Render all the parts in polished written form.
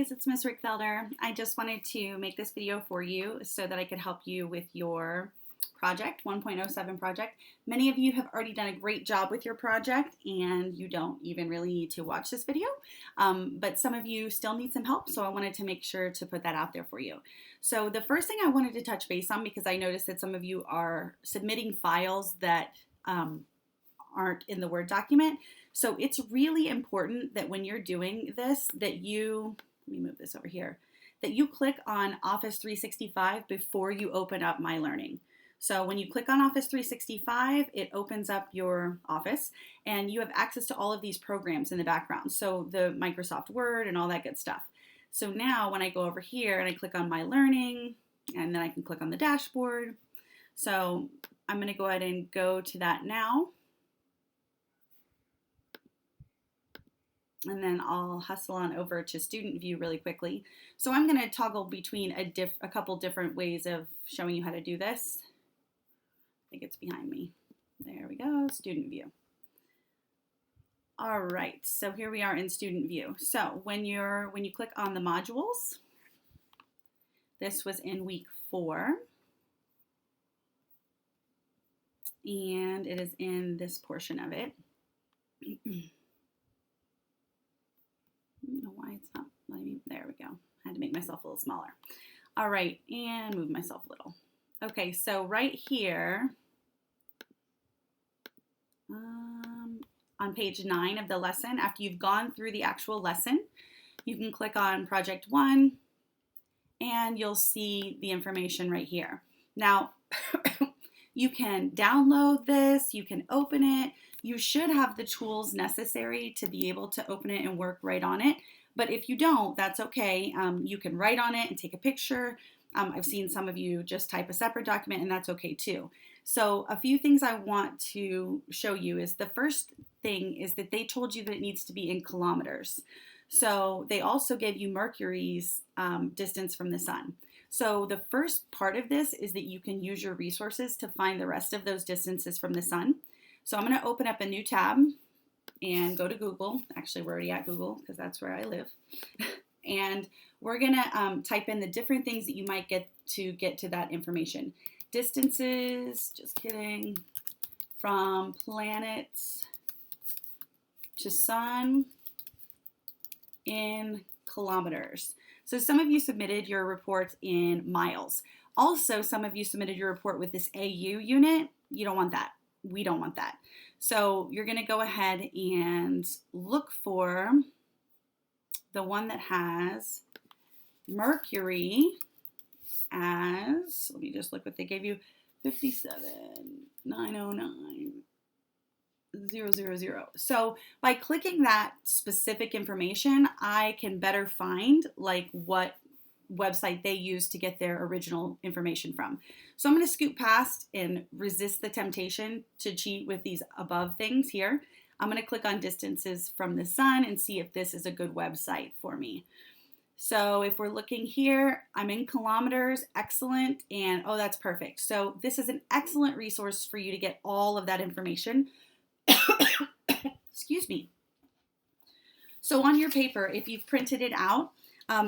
guys, it's Miss Rickfelder. I just wanted to make this video for you so that I could help you with your project, 1.07 project. Many of you have already done a great job with your project and you don't even really need to watch this video, but some of you still need some help, so I wanted to make sure to put that out there for you. So the first thing I wanted to touch base on, because I noticed that some of you are submitting files that aren't in the Word document. So it's really important that when you're doing this, that you, let me move this over here, that you click on Office 365 before you open up My Learning. So when you click on Office 365, it opens up your Office and you have access to all of these programs in the background. So the Microsoft Word and all that good stuff. So now when I go over here and I click on My Learning, and then I can click on the dashboard. So I'm going to go ahead and go to that now. And then I'll hustle on over to student view really quickly. So I'm going to toggle between a couple different ways of showing you how to do this. I think it's behind me. There we go, student view. All right, so here we are in student view. So when you click on the modules, this was in week 4. And it is in this portion of it. I don't know why it's not letting me. There we go. I had to make myself a little smaller. All right, and move myself a little. Okay, so right here on page 9 of the lesson, after you've gone through the actual lesson, you can click on Project 1 and you'll see the information right here. Now, you can download this, you can open it. You should have the tools necessary to be able to open it and work right on it. But if you don't, that's okay. You can write on it and take a picture. I've seen some of you just type a separate document, and that's okay too. So a few things I want to show you is the first thing is that they told you that it needs to be in kilometers. So they also gave you Mercury's distance from the sun. So the first part of this is that you can use your resources to find the rest of those distances from the sun. So I'm going to open up a new tab and go to Google. Actually, we're already at Google because that's where I live. And we're going to type in the different things that you might get to that information. Distances, just kidding, from planets to sun in kilometers. So some of you submitted your report in miles. Also, some of you submitted your report with this AU unit. You don't want that. We don't want that. So you're going to go ahead and look for the one that has Mercury as, let me just look what they gave you, 57,909,000. So by clicking that specific information, I can better find like what website they use to get their original information from. So I'm going to scoot past and resist the temptation to cheat with these above things here. I'm going to click on distances from the sun and see if this is a good website for me. So if we're looking here, I'm in kilometers, excellent, and oh, that's perfect. So this is an excellent resource for you to get all of that information. Excuse me. So on your paper, if you've printed it out,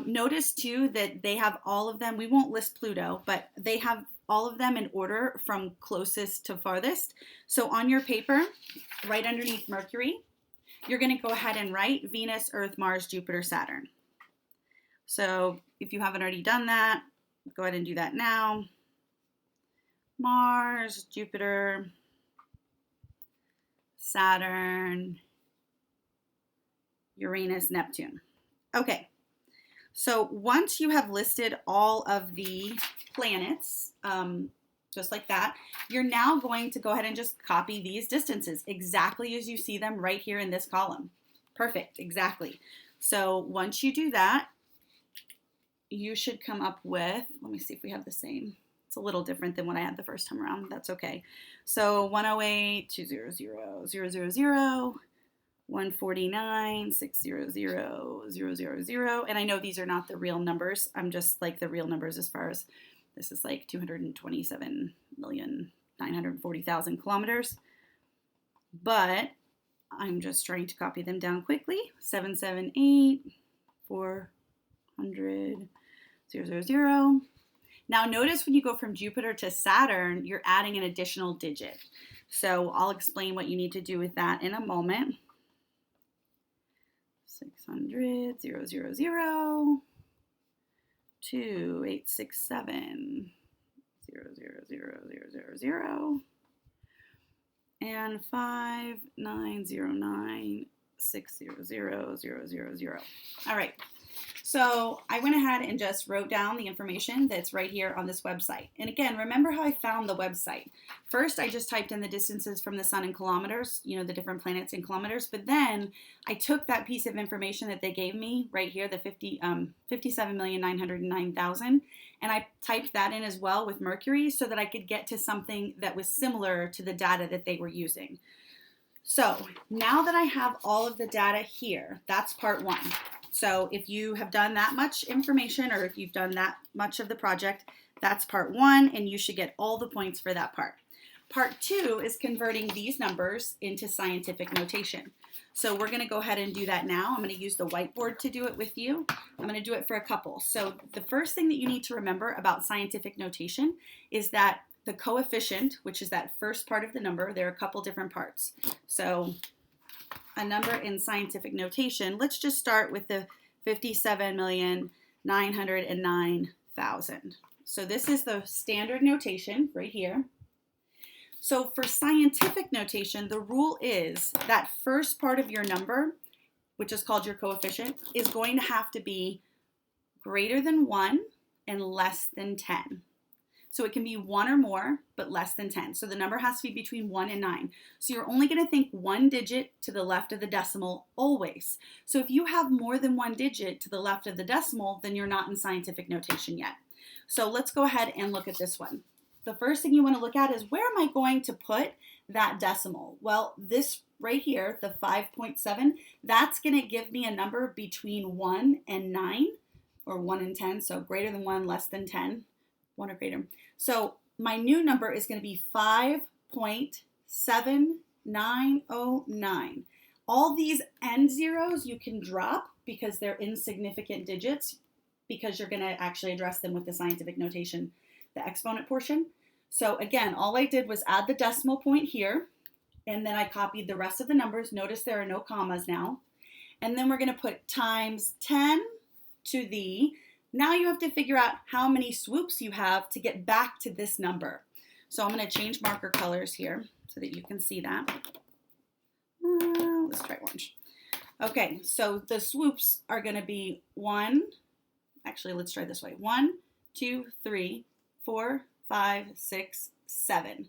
notice too that they have all of them. We won't list Pluto, but they have all of them in order from closest to farthest. So on your paper, right underneath Mercury, you're going to go ahead and write Venus, Earth, Mars, Jupiter, Saturn. So if you haven't already done that, go ahead and do that now. Mars, Jupiter, Saturn, Uranus, Neptune. Okay. So once you have listed all of the planets, just like that, you're now going to go ahead and just copy these distances exactly as you see them right here in this column. Perfect, exactly. So once you do that, you should come up with, let me see if we have the same. It's a little different than what I had the first time around. That's okay. So 108, 200, 000, 149, 600, 000, and I know these are not the real numbers. I'm just like the real numbers as far as this is like 227,940,000 kilometers. But I'm just trying to copy them down quickly. 778, 4, 100, 000. Now notice when you go from Jupiter to Saturn, you're adding an additional digit. So I'll explain what you need to do with that in a moment. 600, 000, 2867, 000, and 5909, 600,000. All right. So I went ahead and just wrote down the information that's right here on this website. And again, remember how I found the website. First, I just typed in the distances from the sun in kilometers, you know, the different planets in kilometers. But then I took that piece of information that they gave me right here, the 57,909,000, and I typed that in as well with Mercury so that I could get to something that was similar to the data that they were using. So now that I have all of the data here, that's part one. So if you have done that much information or if you've done that much of the project, that's part one, and you should get all the points for that part. Part two is converting these numbers into scientific notation. So we're going to go ahead and do that now. I'm going to use the whiteboard to do it with you. I'm going to do it for a couple. So the first thing that you need to remember about scientific notation is that the coefficient, which is that first part of the number, there are a couple different parts. So a number in scientific notation, let's just start with the 57,909,000. So this is the standard notation right here. So for scientific notation, the rule is that first part of your number, which is called your coefficient, is going to have to be greater than 1 and less than 10. So it can be 1 or more, but less than 10. So the number has to be between 1 and 9. So you're only going to think one digit to the left of the decimal always. So if you have more than one digit to the left of the decimal, then you're not in scientific notation yet. So let's go ahead and look at this one. The first thing you want to look at is, where am I going to put that decimal? Well, this right here, the 5.7, that's going to give me a number between 1 and 9, or 1 and 10, so greater than 1, less than 10. 1 or greater. So my new number is going to be 5.7909. All these end zeros you can drop because they're insignificant digits, because you're going to actually address them with the scientific notation, the exponent portion. So again, all I did was add the decimal point here, and then I copied the rest of the numbers. Notice there are no commas now. And then we're going to put times 10 to the. Now you have to figure out how many swoops you have to get back to this number. So I'm going to change marker colors here so that you can see that. Let's try orange. Okay, so the swoops are going to be 1. Actually, let's try this way. 1, 2, 3, 4, 5, 6, 7.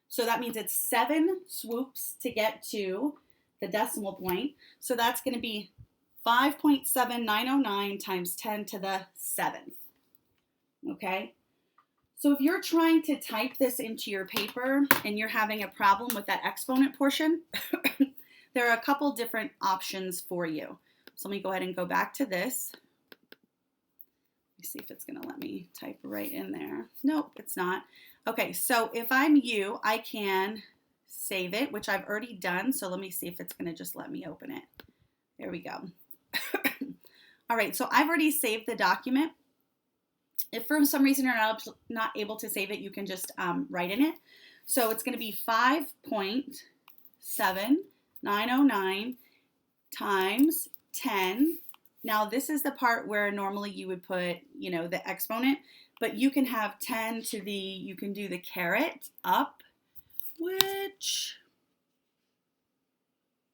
So that means it's 7 swoops to get to the decimal point. So that's going to be 5.7909 times 10 to the 7th. Okay? So if you're trying to type this into your paper and you're having a problem with that exponent portion, there are a couple different options for you. So let me go ahead and go back to this. Let me see if it's going to let me type right in there. Nope, it's not. Okay, so if I'm you, I can save it, which I've already done. So let me see if it's going to just let me open it. There we go. All right, so I've already saved the document. If for some reason you're not able to save it, you can just write in it. So it's going to be 5.7909 times 10. Now this is the part where normally you would put, you know, the exponent, but you can have 10 to the, you can do the caret up, which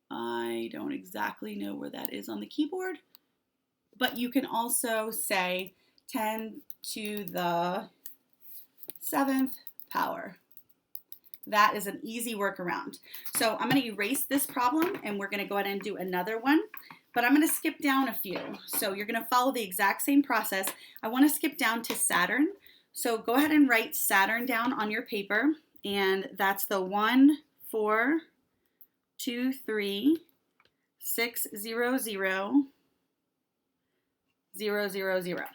I don't exactly know where that is on the keyboard, but you can also say 10 to the 7th power. That is an easy workaround. So I'm going to erase this problem and we're going to go ahead and do another one, but I'm going to skip down a few. So you're going to follow the exact same process. I want to skip down to Saturn. So go ahead and write Saturn down on your paper, and that's the 1, 4, 2, 3, 6, 0, 0, 0, 0, 0.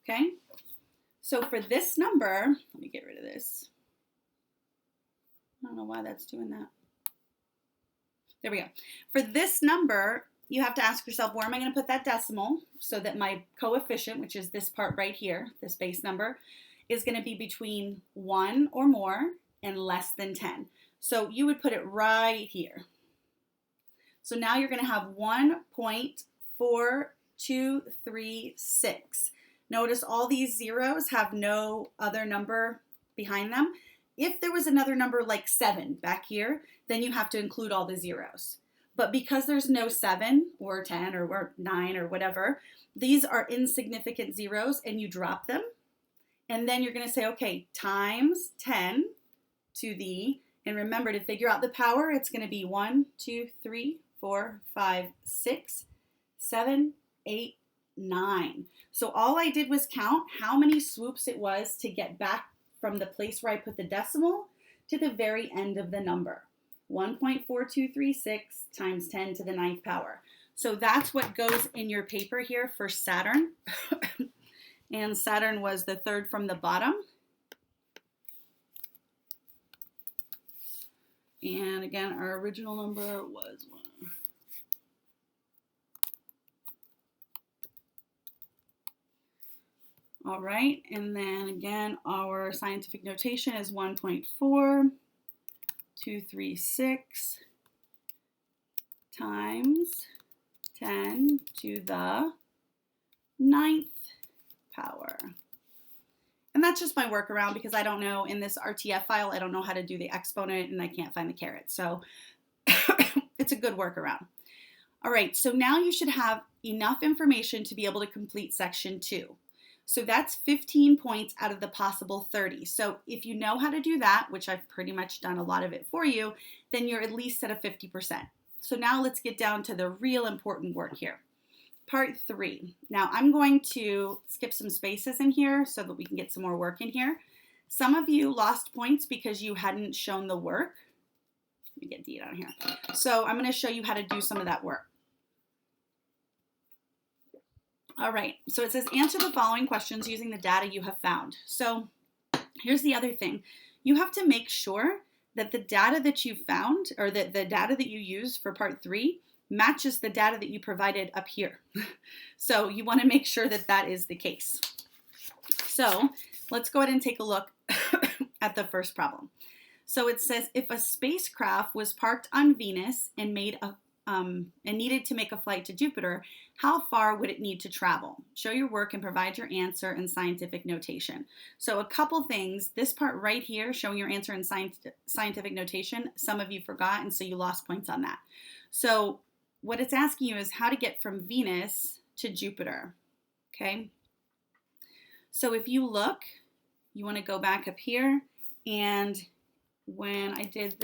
Okay, so for this number, let me get rid of this. I don't know why that's doing that. There we go. For this number, you have to ask yourself, where am I going to put that decimal so that my coefficient, which is this part right here, this base number, is going to be between 1 or more and less than 10. So you would put it right here. So now you're going to have 1.4236. Notice all these zeros have no other number behind them. If there was another number like 7 back here, then you have to include all the zeros. But because there's no 7 or 10 or 9 or whatever, these are insignificant zeros and you drop them. And then you're going to say, okay, times 10 to the, and remember to figure out the power, it's going to be 1, 2, 3, 4, 5, 6, 7, 8, 9. So all I did was count how many swoops it was to get back from the place where I put the decimal to the very end of the number. 1.4236 times 10 to the 9th power. So that's what goes in your paper here for Saturn. And Saturn was the third from the bottom. And again, our original number was 1. All right, and then again, our scientific notation is 1.4236 times 10 to the 9th power. And that's just my workaround because I don't know, in this RTF file, I don't know how to do the exponent and I can't find the caret. So it's a good workaround. All right, so now you should have enough information to be able to complete section 2. So that's 15 points out of the possible 30. So if you know how to do that, which I've pretty much done a lot of it for you, then you're at least at a 50%. So now let's get down to the real important work here. Part 3. Now I'm going to skip some spaces in here so that we can get some more work in here. Some of you lost points because you hadn't shown the work. Let me get D down here. So I'm going to show you how to do some of that work. All right, so it says answer the following questions using the data you have found. So here's the other thing. You have to make sure that the data that you found, or that the data that you use for part 3 matches the data that you provided up here. So you want to make sure that that is the case. So let's go ahead and take a look at the first problem. So it says if a spacecraft was parked on Venus and needed to make a flight to Jupiter, how far would it need to travel? Show your work and provide your answer in scientific notation. So a couple things. This part right here, showing your answer in scientific notation, some of you forgot, and so you lost points on that. So what it's asking you is how to get from Venus to Jupiter, okay? So if you look, you want to go back up here, and when I did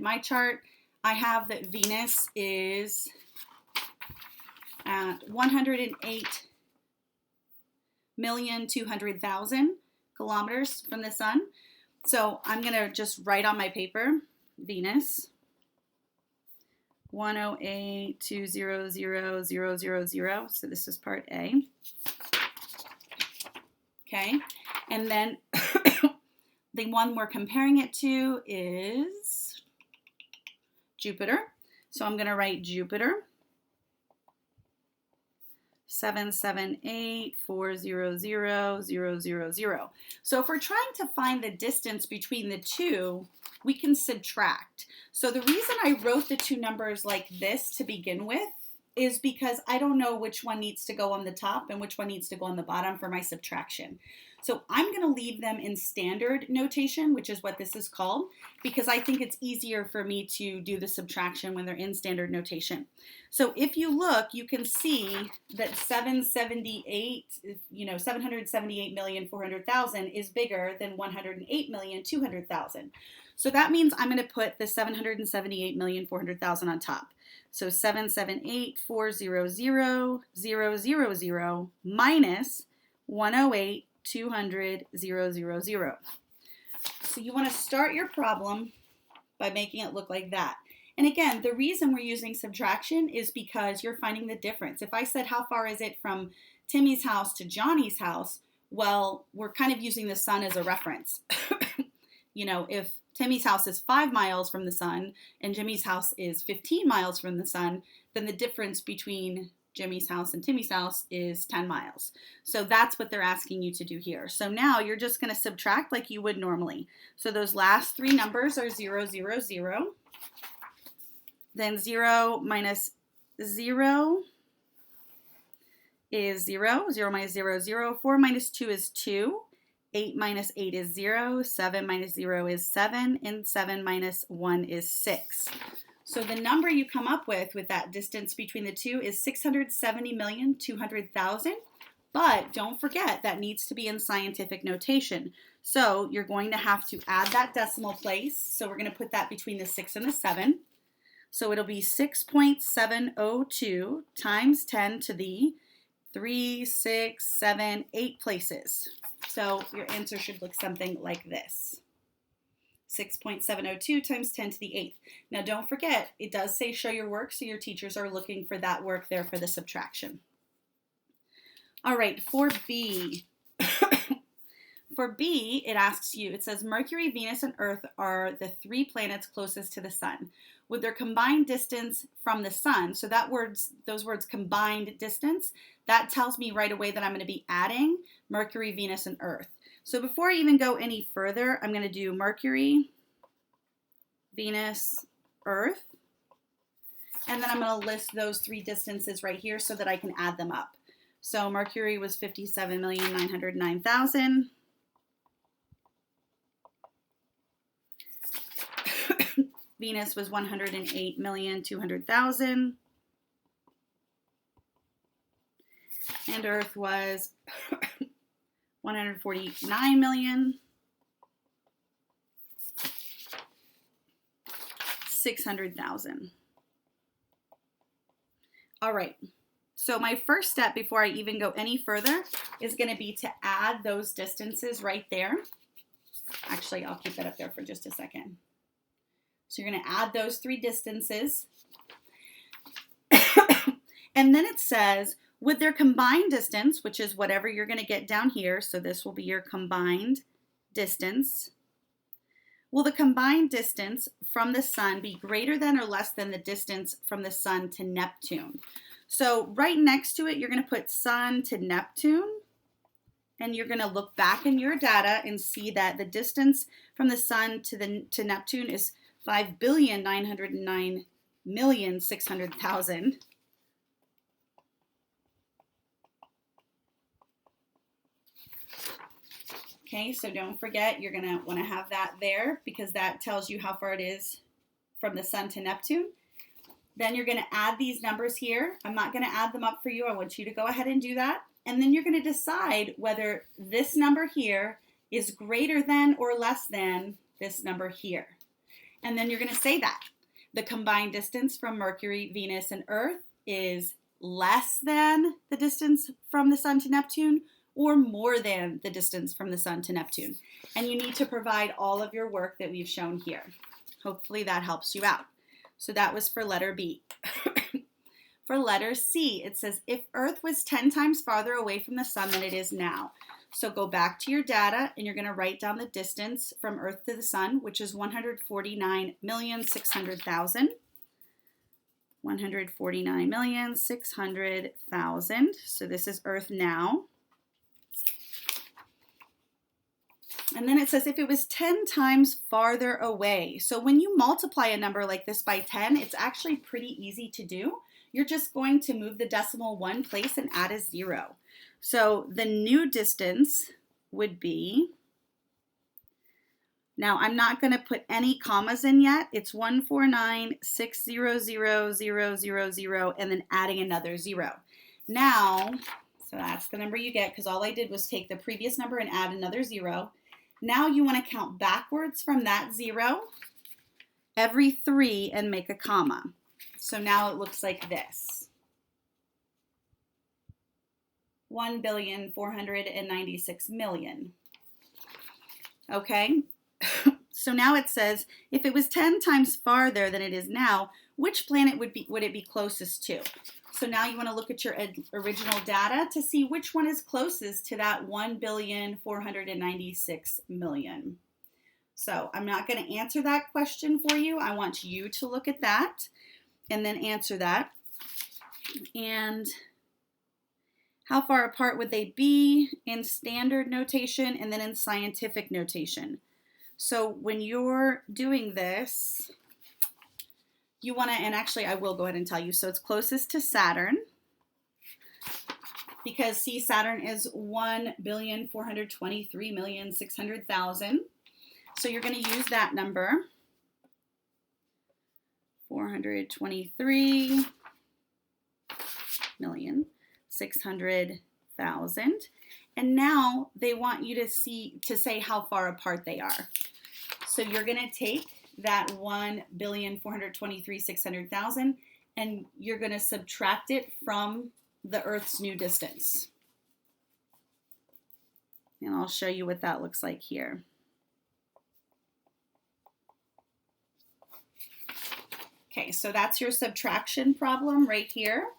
my chart, I have that Venus is at 108,200,000 kilometers from the sun. So I'm going to just write on my paper, Venus, 108,200,000. So this is part A. Okay. And then the one we're comparing it to is Jupiter. So I'm going to write Jupiter, 778,400,000. So if we're trying to find the distance between the two, we can subtract. So the reason I wrote the two numbers like this to begin with is because I don't know which one needs to go on the top and which one needs to go on the bottom for my subtraction. So I'm going to leave them in standard notation, which is what this is called, because I think it's easier for me to do the subtraction when they're in standard notation. So if you look, you can see that 778,400,000 is bigger than 108,200,000. So that means I'm going to put the 778,400,000 on top. So 778,400,000 minus 108,200,000. So you want to start your problem by making it look like that. And again, the reason we're using subtraction is because you're finding the difference. If I said how far is it from Timmy's house to Johnny's house, well, we're kind of using the sun as a reference. You know, if Timmy's house is 5 miles from the sun and Jimmy's house is 15 miles from the sun, then the difference between Jimmy's house and Timmy's house is 10 miles. So that's what they're asking you to do here. So now you're just going to subtract like you would normally. So those last three numbers are 0, 0, 0. Then 0 minus 0 is 0. 0 minus 0 is 0. 4 minus 2 is 2. 8 minus 8 is 0. 7 minus 0 is 7. And 7 minus 1 is 6. So the number you come up with that distance between the two is 670,200,000. But don't forget that needs to be in scientific notation. So you're going to have to add that decimal place. So we're going to put that between the 6 and the 7. So it'll be 6.702 times 10 to the 3, 6, 7, 8 places. So your answer should look something like this. 6.702 times 10 to the 8th. Now don't forget, it does say show your work, so your teachers are looking for that work there for the subtraction. All right, for B. For B, it asks you, it says Mercury, Venus, and Earth are the 3 planets closest to the sun. With their combined distance from the sun, so those words combined distance, that tells me right away that I'm going to be adding Mercury, Venus, and Earth. So before I even go any further, I'm going to do Mercury, Venus, Earth, and then I'm going to list those 3 distances right here so that I can add them up. So Mercury was 57,909,000. Venus was 108,200,000. And Earth was 149,600,000. All right. So my first step before I even go any further is going to be to add those distances right there. Actually, I'll keep that up there for just a second. So you're going to add those 3 distances. And then it says, with their combined distance, which is whatever you're going to get down here, so this will be your combined distance, will the combined distance from the sun be greater than or less than the distance from the sun to Neptune? So right next to it, you're going to put sun to Neptune, and you're going to look back in your data and see that the distance from the sun to Neptune is 5,909,600,000. Okay, so don't forget, you're going to want to have that there because that tells you how far it is from the sun to Neptune. Then you're going to add these numbers here. I'm not going to add them up for you. I want you to go ahead and do that. And then you're going to decide whether this number here is greater than or less than this number here. And then you're going to say that the combined distance from Mercury, Venus, and Earth is less than the distance from the sun to Neptune or more than the distance from the sun to Neptune. And you need to provide all of your work that we've shown here. Hopefully that helps you out. So that was for letter B. For letter C, it says if Earth was 10 times farther away from the sun than it is now. So go back to your data and you're going to write down the distance from Earth to the sun, which is 149,600,000. 149,600,000. So this is Earth now. And then it says if it was 10 times farther away. So when you multiply a number like this by 10, it's actually pretty easy to do. You're just going to move the decimal 1 place and add a 0. So the new distance would be, now I'm not going to put any commas in yet. It's 149,600,000 and then adding another 0. Now, so that's the number you get because all I did was take the previous number and add another 0. Now you want to count backwards from that 0 every 3 and make a comma. So now it looks like this. 1,496,000,000. Okay, so now it says if it was 10 times farther than it is now, which planet would it be closest to? So now you want to look at your original data to see which one is closest to that 1,496,000,000. So I'm not going to answer that question for you. I want you to look at that and then answer that. And how far apart would they be in standard notation and then in scientific notation? So when you're doing this, you want to, and actually I will go ahead and tell you, so it's closest to Saturn, because see, Saturn is 1,423,600,000. So you're going to use that number, 423,600,000. And now they want you to say how far apart they are. So you're going to take that 1,423,600,000 and you're going to subtract it from the Earth's new distance. And I'll show you what that looks like here. Okay, so that's your subtraction problem right here.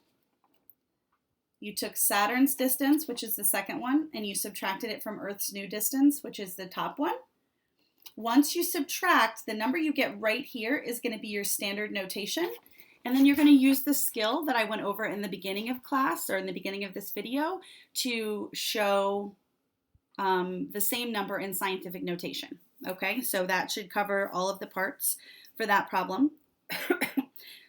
You took Saturn's distance, which is the second one, and you subtracted it from Earth's new distance, which is the top one. Once you subtract, the number you get right here is going to be your standard notation. And then you're going to use the skill that I went over in the beginning of class, or in the beginning of this video, to show the same number in scientific notation. Okay, so that should cover all of the parts for that problem.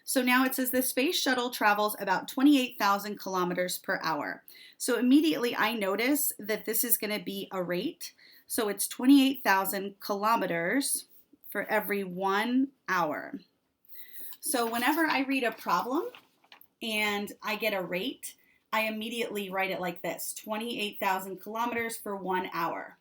So now it says the space shuttle travels about 28,000 kilometers per hour. So immediately I notice that this is going to be a rate. So it's 28,000 kilometers for every 1 hour. So whenever I read a problem and I get a rate, I immediately write it like this, 28,000 kilometers for 1 hour.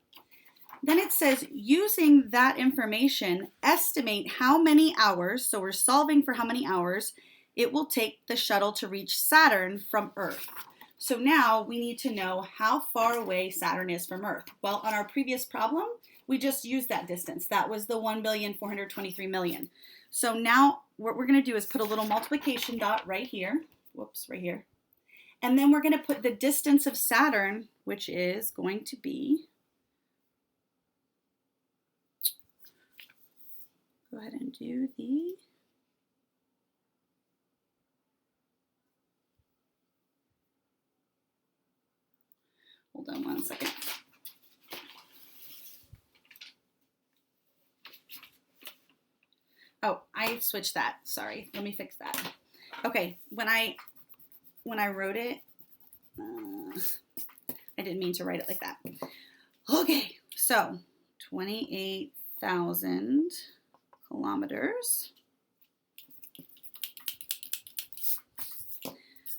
Then it says, using that information, estimate how many hours, so we're solving for how many hours, it will take the shuttle to reach Saturn from Earth. So now we need to know how far away Saturn is from Earth. Well, on our previous problem, we just used that distance. That was the 1,423,000,000. So now what we're going to do is put a little multiplication dot right here. Whoops, right here. And then we're going to put the distance of Saturn, which is going to be, go ahead and do the, hold on one second. Oh, I switched that. Sorry, let me fix that. Okay, when I wrote it, I didn't mean to write it like that. Okay, so 28,000 kilometers.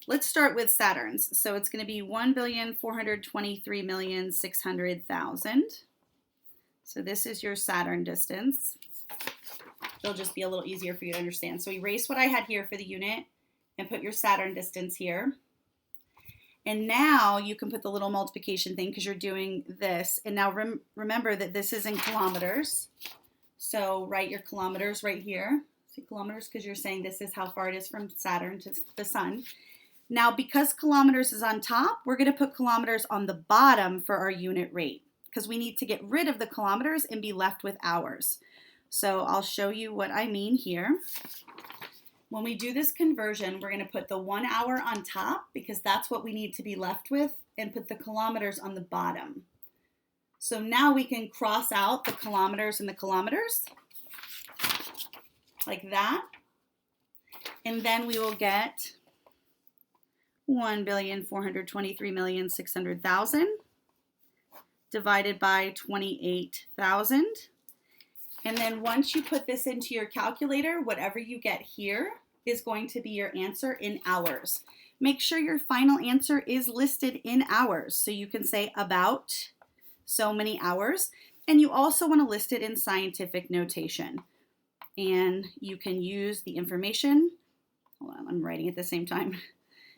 Let's start with Saturn's. So it's going to be 1,423,600,000. So this is your Saturn distance. It'll just be a little easier for you to understand. So erase what I had here for the unit and put your Saturn distance here. And now you can put the little multiplication thing because you're doing this. And now remember that this is in kilometers. So write your kilometers right here. See kilometers because you're saying this is how far it is from Saturn to the sun. Now because kilometers is on top, we're going to put kilometers on the bottom for our unit rate because we need to get rid of the kilometers and be left with hours. So I'll show you what I mean here. When we do this conversion, we're going to put the 1 hour on top because that's what we need to be left with, and put the kilometers on the bottom. So now we can cross out the kilometers and the kilometers like that. And then we will get 1,423,600,000 divided by 28,000. And then once you put this into your calculator, whatever you get here is going to be your answer in hours. Make sure your final answer is listed in hours. So you can say about so many hours. And you also want to list it in scientific notation. And you can use the information. Hold on, I'm writing at the same time.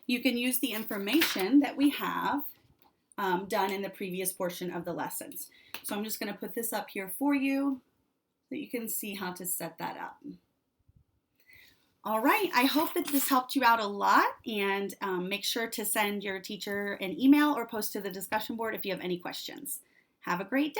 You can use the information that we have done in the previous portion of the lessons. So I'm just going to put this up here for you, so you can see how to set that up. All right, I hope that this helped you out a lot, and make sure to send your teacher an email or post to the discussion board if you have any questions. Have a great day.